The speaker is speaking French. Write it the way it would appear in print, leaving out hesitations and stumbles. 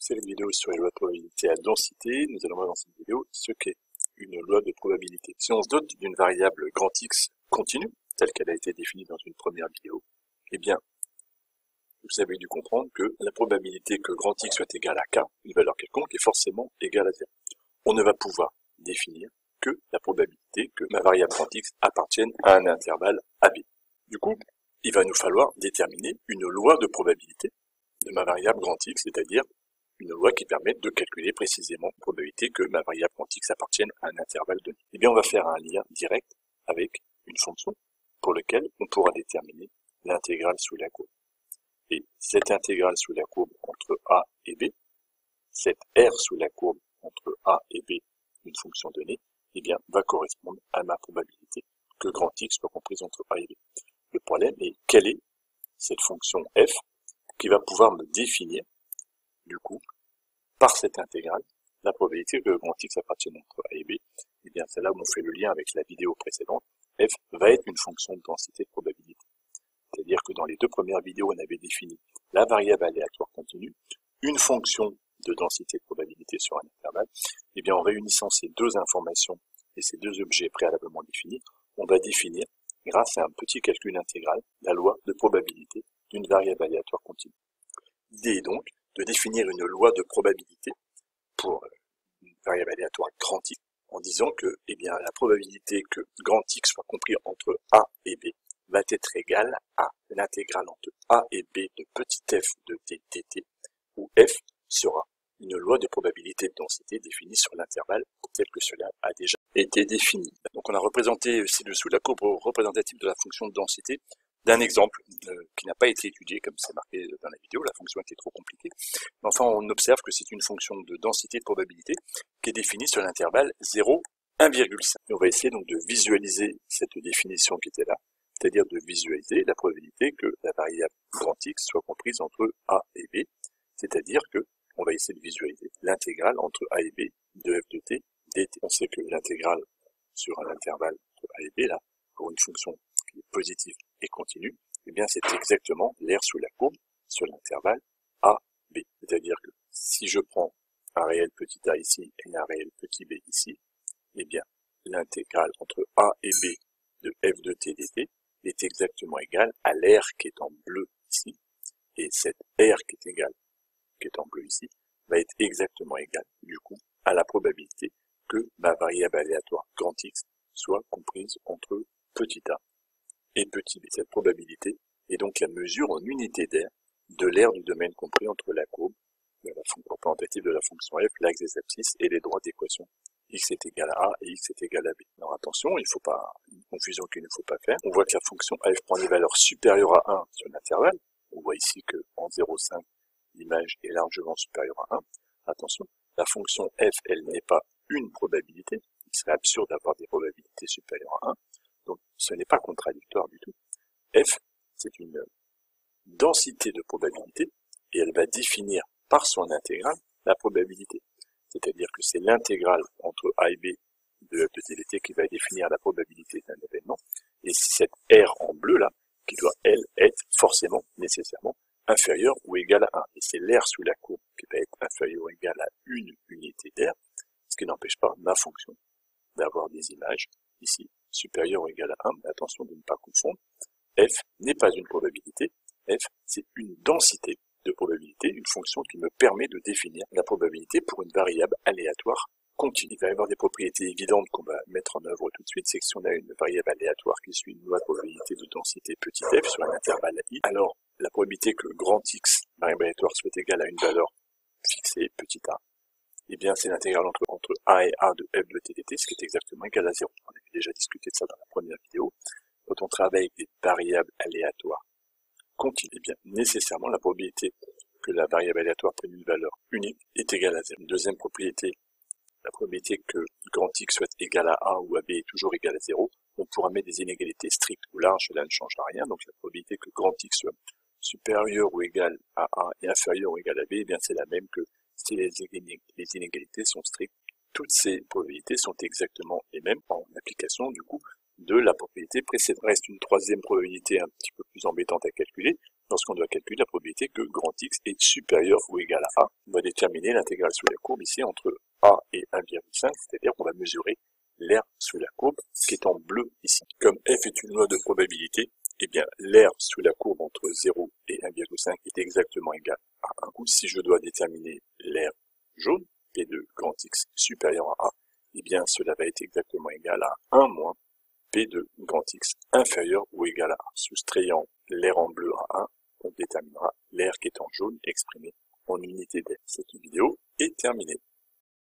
Série de vidéos sur les lois de probabilité à densité. Nous allons voir dans cette vidéo ce qu'est une loi de probabilité. Si on se dote d'une variable grand X continue, telle qu'elle a été définie dans une première vidéo, eh bien, vous avez dû comprendre que la probabilité que grand X soit égal à K, une valeur quelconque, est forcément égale à 0. On ne va pouvoir définir que la probabilité que ma variable grand X appartienne à un intervalle AB. Du coup, il va nous falloir déterminer une loi de probabilité de ma variable grand X, c'est-à-dire une loi qui permet de calculer précisément la probabilité que ma variable grand X appartienne à un intervalle donné. Eh bien, on va faire un lien direct avec une fonction pour laquelle on pourra déterminer l'intégrale sous la courbe. Et cette intégrale sous la courbe entre A et B, cette R sous la courbe entre A et B d'une fonction donnée, eh bien, va correspondre à ma probabilité que grand X soit comprise entre A et B. Le problème est quelle est cette fonction f qui va pouvoir me définir, du coup, par cette intégrale, la probabilité que grand X appartienne entre A et B. Eh bien, c'est là où on fait le lien avec la vidéo précédente. F va être une fonction de densité de probabilité. C'est-à-dire que dans les deux premières vidéos, on avait défini la variable aléatoire continue, une fonction de densité de probabilité sur un intervalle. Eh bien, en réunissant ces deux informations et ces deux objets préalablement définis, on va définir, grâce à un petit calcul intégral, la loi de probabilité d'une variable aléatoire continue. L'idée est donc de définir une loi de probabilité pour une variable aléatoire grand X, en disant que eh bien, la probabilité que grand X soit compris entre A et B va être égale à l'intégrale entre A et B de petit f de t dt, où f sera une loi de probabilité de densité définie sur l'intervalle tel que cela a déjà été défini. Donc on a représenté ci-dessous la courbe représentative de la fonction de densité d'un exemple qui n'a pas été étudié comme c'est marqué dans la vidéo, la fonction était trop compliquée. Mais enfin, on observe que c'est une fonction de densité de probabilité qui est définie sur l'intervalle 0, 1,5. Et on va essayer donc de visualiser cette définition qui était là, c'est-à-dire de visualiser la probabilité que la variable grand X soit comprise entre A et B, c'est-à-dire que on va essayer de visualiser l'intégrale entre A et B de f de t dt. On sait que l'intégrale sur un intervalle entre A et B, là, pour une fonction qui est positive et continue, eh bien c'est exactement l'aire sous la courbe sur l'intervalle A, B. C'est-à-dire que si je prends un réel petit a ici et un réel petit b ici, eh bien l'intégrale entre A et B de f de t dt est exactement égale à l'aire qui est en bleu ici, et cette aire qui est en bleu ici, va être exactement égale, du coup, à la probabilité que ma variable aléatoire grand X soit comprise entre petit a et petit b. Cette probabilité est donc la mesure en unité d'aire de l'aire du domaine compris entre la courbe de la fonction représentative de la fonction f, l'axe des abscisses et les droits d'équation x est égal à a et x est égal à b. Alors attention, il ne faut pas une confusion qu'il ne faut pas faire. On voit que la fonction f prend des valeurs supérieures à 1 sur l'intervalle. On voit ici que en 0,5, l'image est largement supérieure à 1. Attention, la fonction f, elle n'est pas une probabilité. Il serait absurde d'avoir des probabilités supérieures à 1. Donc ce n'est pas contradictoire du tout. F, c'est une densité de probabilité et elle va définir par son intégrale la probabilité. C'est-à-dire que c'est l'intégrale entre A et B de f de t dt qui va définir la probabilité d'un événement. Et c'est cette R en bleu là qui doit, elle, être forcément, nécessairement, inférieure ou égale à 1. Et c'est l'aire sous la courbe qui va être inférieure ou égale à une unité d'air, ce qui n'empêche pas ma fonction d'avoir des images ici supérieures ou égales à 1. Mais attention de ne pas confondre. F n'est pas une probabilité. F, c'est une densité de probabilité, une fonction qui me permet de définir la probabilité pour une variable aléatoire continue. Il va y avoir des propriétés évidentes qu'on va mettre en œuvre tout de suite, c'est que si on a une variable aléatoire qui suit une loi de probabilité de densité petit f sur un intervalle i, alors la probabilité que grand X, variable aléatoire, soit égale à une valeur fixée petit a, eh bien c'est l'intégrale entre a et a de f de t dt, ce qui est exactement égal à 0. On avait déjà discuté de ça dans la première vidéo. Quand on travaille avec des variables aléatoires continue, eh bien, nécessairement, la probabilité que la variable aléatoire prenne une valeur unique est égale à 0. Deuxième propriété, la probabilité que grand X soit égal à A ou à B est toujours égale à 0. On pourra mettre des inégalités strictes ou larges, cela ne changera rien. Donc, la probabilité que grand X soit supérieur ou égal à A et inférieur ou égal à B, eh bien, c'est la même que si les inégalités sont strictes. Toutes ces probabilités sont exactement les mêmes en application, du coup, de la propriété précédente. Reste une troisième probabilité un petit peu plus embêtante à calculer, lorsqu'on doit calculer la probabilité que grand X est supérieur ou égal à A. On va déterminer l'intégrale sous la courbe ici entre A et 1,5, c'est-à-dire qu'on va mesurer l'aire sous la courbe qui est en bleu ici. Comme f est une loi de probabilité, eh bien l'aire sous la courbe entre 0 et 1,5 est exactement égal à 1. Ou si je dois déterminer l'aire jaune, P de grand X supérieur à A, eh bien cela va être exactement égal à 1 moins P de grand X inférieur ou égal à A. Soustrayant l'aire en bleu à 1, on déterminera l'aire qui est en jaune exprimée en unité d'aire. Cette vidéo est terminée.